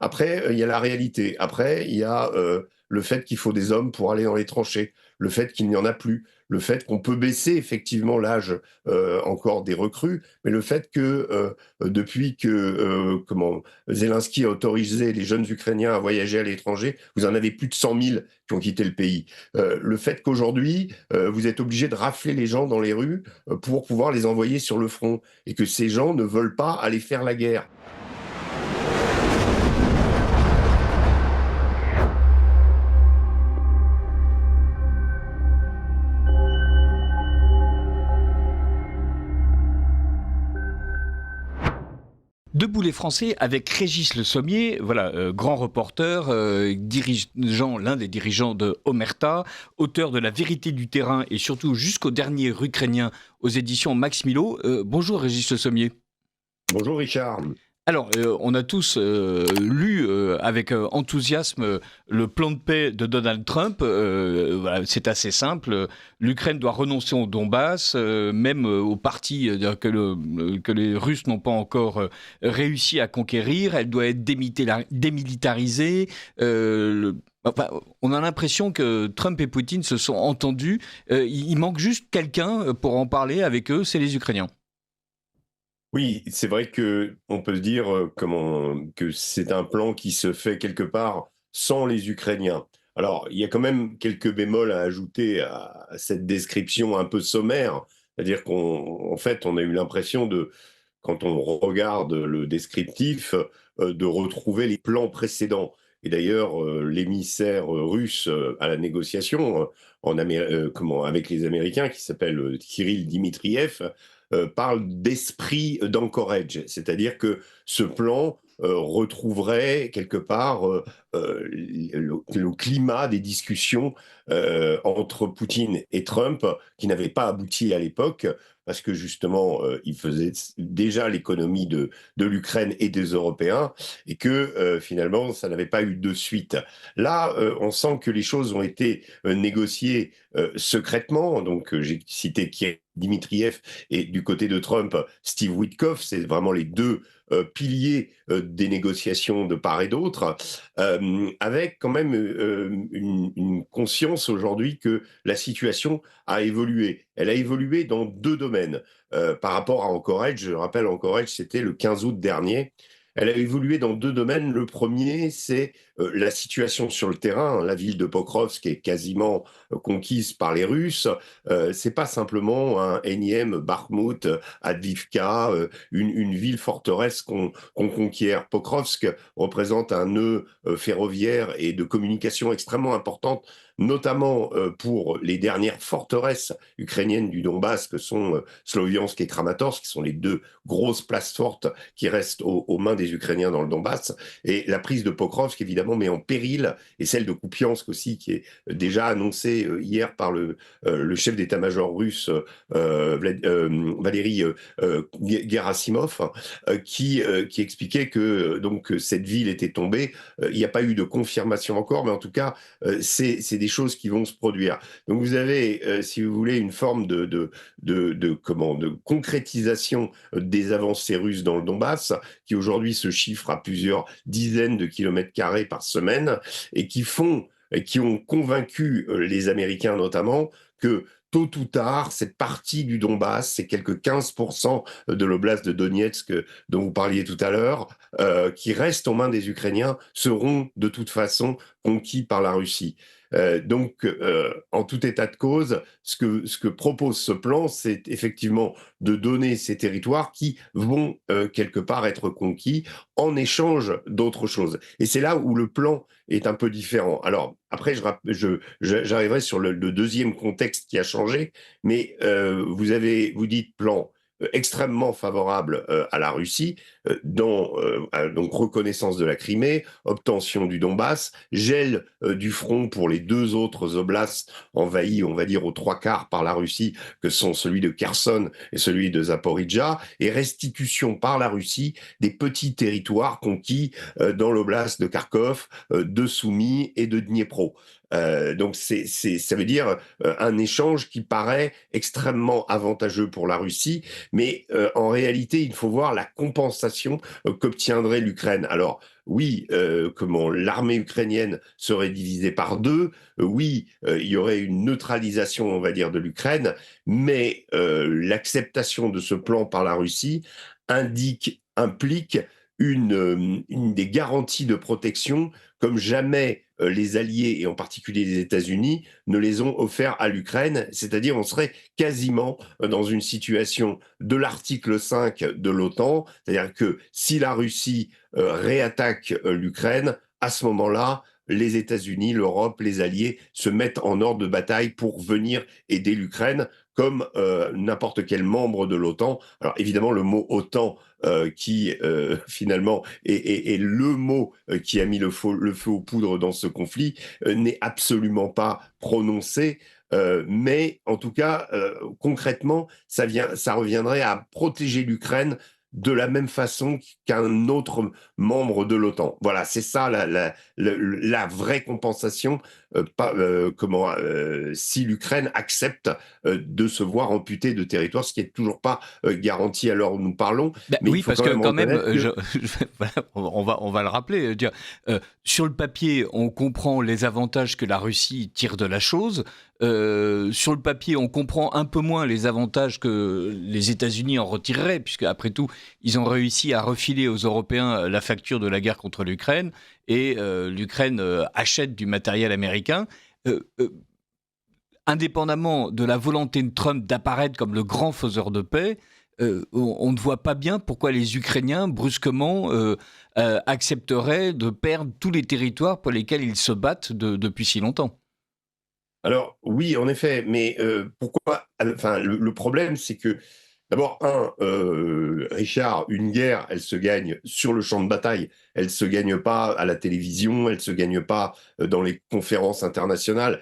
Après, il y a la réalité. Après, il y a le fait qu'il faut des hommes pour aller dans les tranchées, le fait qu'il n'y en a plus, le fait qu'on peut baisser effectivement l'âge encore des recrues, mais le fait que depuis que Zelensky a autorisé les jeunes Ukrainiens à voyager à l'étranger, vous en avez plus de 100 000 qui ont quitté le pays. Le fait qu'aujourd'hui, vous êtes obligé de rafler les gens dans les rues pour pouvoir les envoyer sur le front, et que ces gens ne veulent pas aller faire la guerre. Debout les Français avec Régis Le Sommier, voilà, grand reporter, dirigeant, l'un des dirigeants de Omerta, auteur de La vérité du terrain et surtout jusqu'au dernier Ukrainien aux éditions Max Milo. Bonjour Régis Le Sommier. Bonjour Richard. Alors, on a tous lu avec enthousiasme le plan de paix de Donald Trump. Voilà, c'est assez simple. L'Ukraine doit renoncer au Donbass, même aux parties que les Russes n'ont pas encore réussi à conquérir. Elle doit être démilitarisée. Enfin, on a l'impression que Trump et Poutine se sont entendus. Il manque juste quelqu'un pour en parler avec eux, c'est les Ukrainiens. Oui, c'est vrai que on peut se dire que c'est un plan qui se fait quelque part sans les Ukrainiens. Alors, il y a quand même quelques bémols à ajouter à cette description un peu sommaire, c'est-à-dire qu'en fait, on a eu l'impression de, quand on regarde le descriptif, de retrouver les plans précédents. Et d'ailleurs, l'émissaire russe à la négociation avec les Américains, qui s'appelle Kirill Dmitriev, parle d'esprit d'Anchorage, c'est-à-dire que ce plan retrouverait quelque part le climat des discussions entre Poutine et Trump, qui n'avaient pas abouti à l'époque, parce que justement, il faisait déjà l'économie de l'Ukraine et des Européens, et que finalement, ça n'avait pas eu de suite. Là, on sent que les choses ont été négociées secrètement. Donc, j'ai cité Dmitriev, et du côté de Trump, Steve Witkoff, c'est vraiment les deux piliers des négociations de part et d'autre, avec quand même une conscience aujourd'hui que la situation a évolué. Elle a évolué dans deux domaines. Par rapport à Anchorage, je rappelle, Anchorage, c'était le 15 août dernier. Elle a évolué dans deux domaines. Le premier, c'est la situation sur le terrain. La ville de Pokrovsk est quasiment conquise par les Russes. C'est pas simplement un énième Bakhmut, Advivka, une ville forteresse qu'on conquiert. Pokrovsk représente un nœud ferroviaire et de communication extrêmement importante, notamment pour les dernières forteresses ukrainiennes du Donbass, que sont Sloviansk et Kramatorsk, qui sont les deux grosses places fortes qui restent aux mains des Ukrainiens dans le Donbass. Et la prise de Pokrovsk, évidemment, met en péril, et celle de Kupiansk aussi, qui est déjà annoncée hier par le chef d'état-major russe, Valéry Gerasimov, qui expliquait que donc cette ville était tombée. Il n'y a pas eu de confirmation encore, mais en tout cas, c'est des choses qui vont se produire. Donc vous avez, si vous voulez, une forme de concrétisation des avancées russes dans le Donbass, qui aujourd'hui se chiffre à plusieurs dizaines de kilomètres carrés par semaine, et qui ont convaincu les Américains notamment que tôt ou tard, cette partie du Donbass, c'est quelques 15% de l'oblast de Donetsk dont vous parliez tout à l'heure, qui restent aux mains des Ukrainiens, seront de toute façon conquis par la Russie. Donc, en tout état de cause, ce que propose ce plan, c'est effectivement de donner ces territoires qui vont quelque part être conquis en échange d'autres choses. Et c'est là où le plan est un peu différent. Alors, après, j'arriverai sur le deuxième contexte qui a changé, mais vous dites plan extrêmement favorable à la Russie, donc reconnaissance de la Crimée, obtention du Donbass, gel du front pour les deux autres oblasts envahis, on va dire, aux trois quarts par la Russie, que sont celui de Kherson et celui de Zaporizhzhia, et restitution par la Russie des petits territoires conquis dans l'oblast de Kharkov, de Soumy et de Dniepro. Donc ça veut dire un échange qui paraît extrêmement avantageux pour la Russie, mais en réalité, il faut voir la compensation qu'obtiendrait l'Ukraine. Alors oui, comment l'armée ukrainienne serait divisée par deux. Oui, il y aurait une neutralisation, on va dire, de l'Ukraine, mais l'acceptation de ce plan par la Russie implique une des garanties de protection comme jamais les Alliés, et en particulier les États-Unis, ne les ont offerts à l'Ukraine, c'est-à-dire on serait quasiment dans une situation de l'article 5 de l'OTAN, c'est-à-dire que si la Russie réattaque l'Ukraine, à ce moment-là, les États-Unis, l'Europe, les Alliés se mettent en ordre de bataille pour venir aider l'Ukraine comme n'importe quel membre de l'OTAN. Alors évidemment, le mot OTAN qui finalement est le mot qui a mis le feu aux poudres dans ce conflit, n'est absolument pas prononcé. Mais en tout cas, concrètement, ça reviendrait à protéger l'Ukraine de la même façon qu'un autre membre de l'OTAN. Voilà, c'est ça la vraie compensation, si l'Ukraine accepte de se voir amputée de territoire, ce qui est toujours pas garanti à l'heure où nous parlons. Ben Mais il oui, faut parce quand que même quand même, reconnaître que voilà, on va le rappeler. Dire, sur le papier, on comprend les avantages que la Russie tire de la chose. Sur le papier, on comprend un peu moins les avantages que les États-Unis en retireraient, puisque après tout, ils ont réussi à refiler aux Européens la facture de la guerre contre l'Ukraine, et l'Ukraine achète du matériel américain. Euh, euh, Indépendamment de la volonté de Trump d'apparaître comme le grand faiseur de paix, on ne voit pas bien pourquoi les Ukrainiens, brusquement, accepteraient de perdre tous les territoires pour lesquels ils se battent depuis si longtemps. alors oui, en effet, mais pourquoi enfin, le problème, c'est que d'abord, Richard, une guerre, elle se gagne sur le champ de bataille. Elle se gagne pas à la télévision, elle se gagne pas dans les conférences internationales.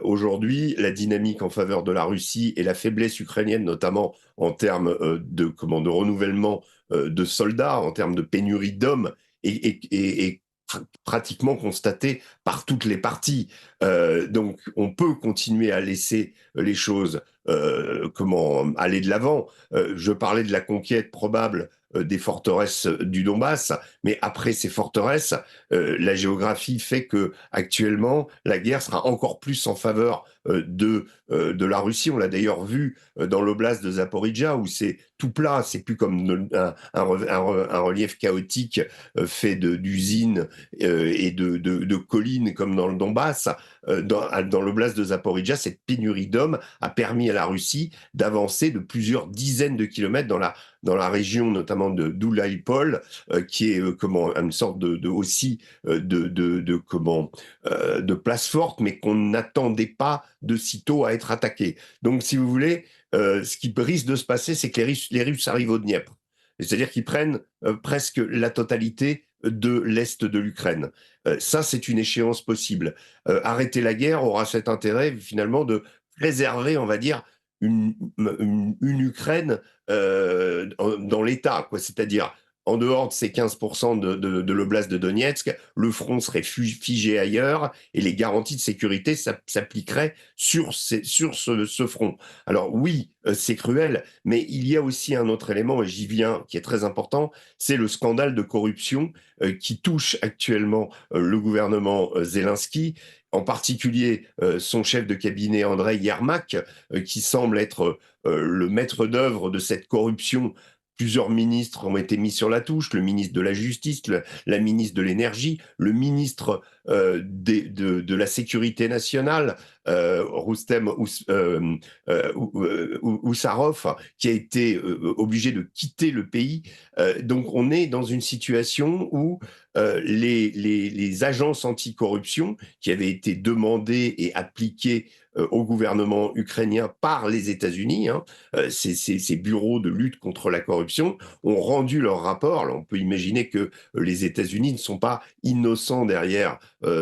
Aujourd'hui, la dynamique en faveur de la Russie et la faiblesse ukrainienne, notamment en termes de renouvellement de soldats, en termes de pénurie d'hommes, est pratiquement constatée par toutes les parties. Donc, on peut continuer à laisser les choses aller de l'avant. Je parlais de la conquête probable des forteresses du Donbass, mais après ces forteresses, la géographie fait que actuellement la guerre sera encore plus en faveur de la Russie. On l'a d'ailleurs vu dans l'oblast de Zaporizhia où c'est tout plat, c'est plus comme un relief chaotique fait d'usines et de collines comme dans le Donbass. Dans l'oblast de Zaporizhia, cette pénurie d'hommes a permis à la Russie d'avancer de plusieurs dizaines de kilomètres dans la région notamment de d'Oulaïpol, qui est une sorte aussi de place forte, mais qu'on n'attendait pas de sitôt à être attaqué. Donc, si vous voulez, ce qui risque de se passer, c'est que les Russes arrivent au Dniepr. C'est-à-dire qu'ils prennent presque la totalité de l'Est de l'Ukraine. Ça, c'est une échéance possible. Arrêter la guerre aura cet intérêt, finalement, de préserver, on va dire, une Ukraine dans l'État, quoi. C'est-à-dire, en dehors de ces 15% de l'oblast de Donetsk, le front serait figé ailleurs et les garanties de sécurité s'appliqueraient sur ce front. Alors oui, c'est cruel, mais il y a aussi un autre élément, et j'y viens, qui est très important, c'est le scandale de corruption qui touche actuellement le gouvernement Zelensky, en particulier son chef de cabinet Andrei Yermak, qui semble être le maître d'œuvre de cette corruption. Plusieurs ministres ont été mis sur la touche, le ministre de la Justice, la ministre de l'Énergie, le ministre de la Sécurité nationale, Roustem Oussarov, qui a été obligé de quitter le pays. Donc on est dans une situation où les agences anticorruption qui avaient été demandées et appliquées au gouvernement ukrainien par les États-Unis, hein, ces bureaux de lutte contre la corruption, ont rendu leur rapport. Alors, on peut imaginer que les États-Unis ne sont pas innocents derrière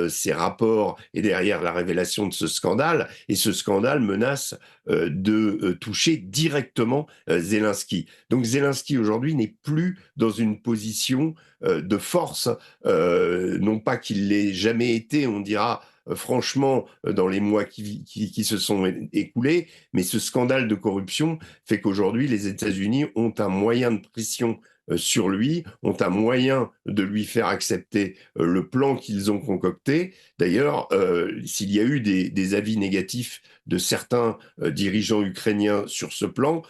ces rapports et derrière la révélation de ce scandale. Et ce scandale menace de toucher directement Zelensky. Donc Zelensky aujourd'hui n'est plus dans une position de force, non pas qu'il l'ait jamais été, on dira, franchement dans les mois qui se sont écoulés, mais ce scandale de corruption fait qu'aujourd'hui, les États-Unis ont un moyen de pression sur lui, ont un moyen de lui faire accepter le plan qu'ils ont concocté. D'ailleurs, s'il y a eu des avis négatifs de certains dirigeants ukrainiens sur ce plan,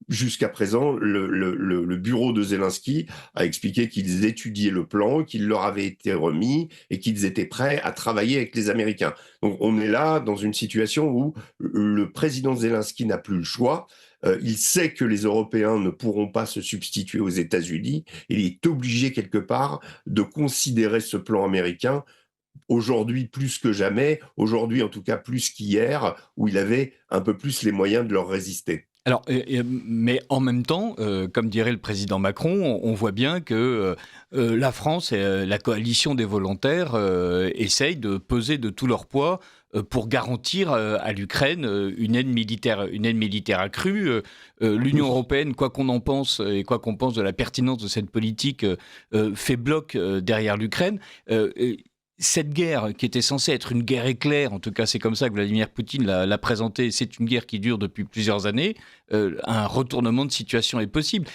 jusqu'à présent, le bureau de Zelensky a expliqué qu'ils étudiaient le plan, qu'il leur avait été remis et qu'ils étaient prêts à travailler avec les Américains. Donc on est là dans une situation où le président Zelensky n'a plus le choix. Il sait que les Européens ne pourront pas se substituer aux États-Unis. Il est obligé quelque part de considérer ce plan américain aujourd'hui plus que jamais, aujourd'hui en tout cas plus qu'hier, où il avait un peu plus les moyens de leur résister. Alors, mais en même temps, comme dirait le président Macron, on voit bien que la France et la coalition des volontaires essayent de peser de tout leur poids pour garantir à l'Ukraine une aide militaire accrue. L'Union européenne, quoi qu'on en pense et quoi qu'on pense de la pertinence de cette politique, fait bloc derrière l'Ukraine. Cette guerre, qui était censée être une guerre éclair, en tout cas c'est comme ça que Vladimir Poutine l'a présentée, c'est une guerre qui dure depuis plusieurs années, un retournement de situation est possible.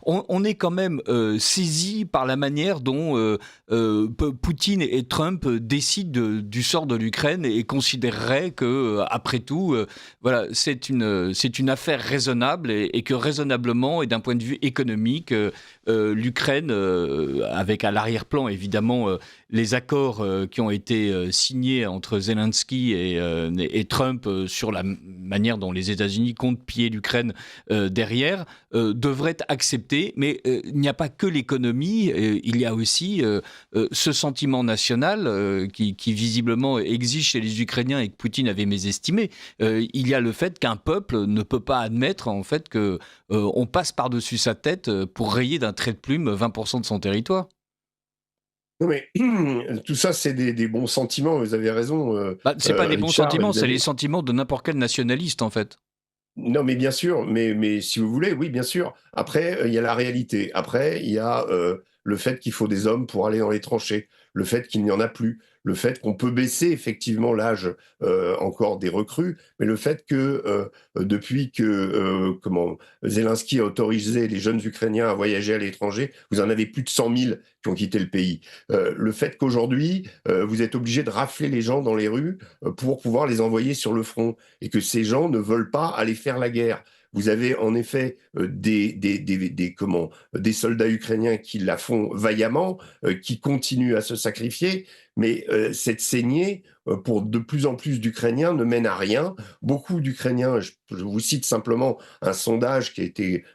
On est quand même saisi par la manière dont Poutine et Trump décident du sort de l'Ukraine et considéreraient que, après tout, voilà, c'est une affaire raisonnable et que raisonnablement et d'un point de vue économique, l'Ukraine, avec à l'arrière-plan évidemment les accords qui ont été signés entre Zelensky et Trump sur la manière dont les États-Unis comptent piller l'Ukraine derrière, devraient être acceptés. Mais il n'y a pas que l'économie, il y a aussi ce sentiment national qui visiblement existe chez les Ukrainiens et que Poutine avait mésestimé. Il y a le fait qu'un peuple ne peut pas admettre en fait qu'on passe par-dessus sa tête pour rayer d'un trait de plume 20% de son territoire. Non mais tout ça, c'est des bons sentiments, vous avez raison, C'est pas des bons Richard, sentiments, c'est les évidemment. sentiments de n'importe quel nationaliste en fait. Non, mais bien sûr, mais si vous voulez, oui, bien sûr. Après, il y a la réalité. Après, il y a le fait qu'il faut des hommes pour aller dans les tranchées, le fait qu'il n'y en a plus, le fait qu'on peut baisser effectivement l'âge encore des recrues, mais le fait que depuis que Zelensky a autorisé les jeunes Ukrainiens à voyager à l'étranger, vous en avez plus de 100 000 qui ont quitté le pays. Le fait qu'aujourd'hui, vous êtes obligé de rafler les gens dans les rues pour pouvoir les envoyer sur le front et que ces gens ne veulent pas aller faire la guerre. Vous avez en effet des soldats ukrainiens qui la font vaillamment, qui continuent à se sacrifier, mais cette saignée, pour de plus en plus d'Ukrainiens, ne mène à rien. Beaucoup d'Ukrainiens, je vous cite simplement un sondage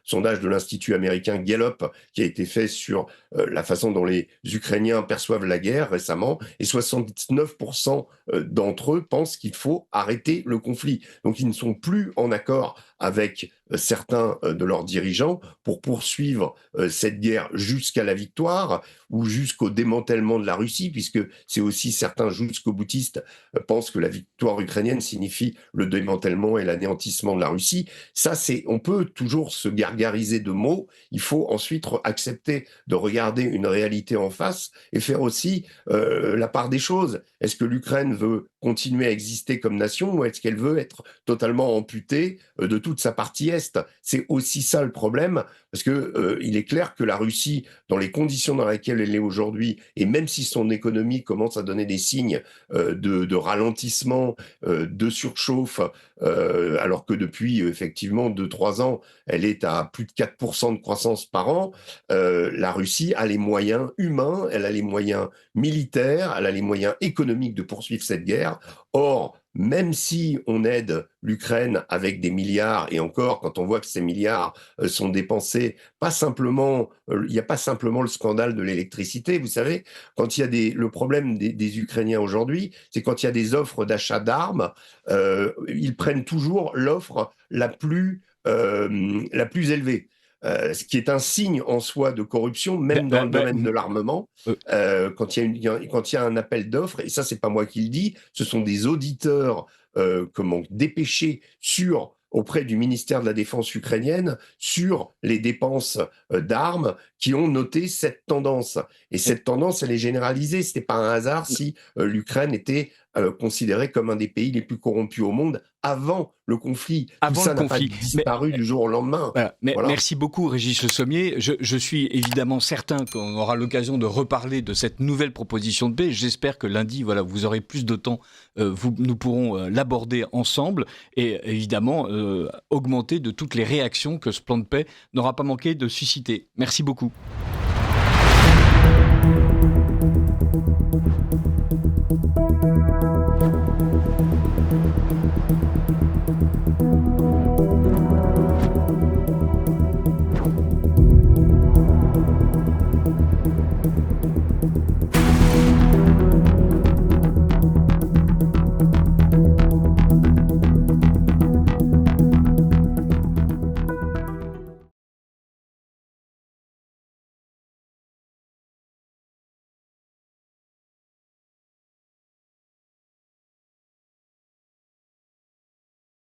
sondage de l'Institut américain Gallup, qui a été fait sur la façon dont les Ukrainiens perçoivent la guerre récemment, et 69% d'entre eux pensent qu'il faut arrêter le conflit. Donc ils ne sont plus en accord avec certains de leurs dirigeants pour poursuivre cette guerre jusqu'à la victoire ou jusqu'au démantèlement de la Russie, puisque c'est aussi certains jusqu'au-boutistes pensent que la victoire ukrainienne signifie le démantèlement et l'anéantissement de la Russie. Ça, on peut toujours se gargariser de mots, il faut ensuite accepter de regarder une réalité en face et faire aussi la part des choses. Est-ce que l'Ukraine veut continuer à exister comme nation ou est-ce qu'elle veut être totalement amputée de toute sa partie Est? C'est aussi ça le problème, parce que il est clair que la Russie, dans les conditions dans lesquelles elle est aujourd'hui, et même si son économie commence à donner des signes de ralentissement, de surchauffe, alors que depuis effectivement 2-3 ans, elle est à plus de 4% de croissance par an, la Russie a les moyens humains, elle a les moyens militaires, elle a les moyens économiques de poursuivre cette guerre. Or, même si on aide l'Ukraine avec des milliards, et encore, quand on voit que ces milliards sont dépensés, pas simplement, il n'y a pas simplement le scandale de l'électricité, vous savez, quand il y a le problème des Ukrainiens aujourd'hui, c'est quand il y a des offres d'achat d'armes, ils prennent toujours l'offre la plus élevée. Ce qui est un signe en soi de corruption, même dans le domaine de l'armement, quand il y a un appel d'offres, et ça, c'est pas moi qui le dis, ce sont des auditeurs dépêchés auprès du ministère de la Défense ukrainienne sur les dépenses d'armes qui ont noté cette tendance. Et cette tendance, elle est généralisée. Ce n'est pas un hasard si l'Ukraine était considéré comme un des pays les plus corrompus au monde avant le conflit. Tout Avant ça le n'a pas conflit. disparu du jour au lendemain. Voilà. Voilà. Merci beaucoup, Régis Le Sommier. Je suis évidemment certain qu'on aura l'occasion de reparler de cette nouvelle proposition de paix. J'espère que lundi, voilà, vous aurez plus de temps. Nous pourrons l'aborder ensemble et évidemment augmenter de toutes les réactions que ce plan de paix n'aura pas manqué de susciter. Merci beaucoup.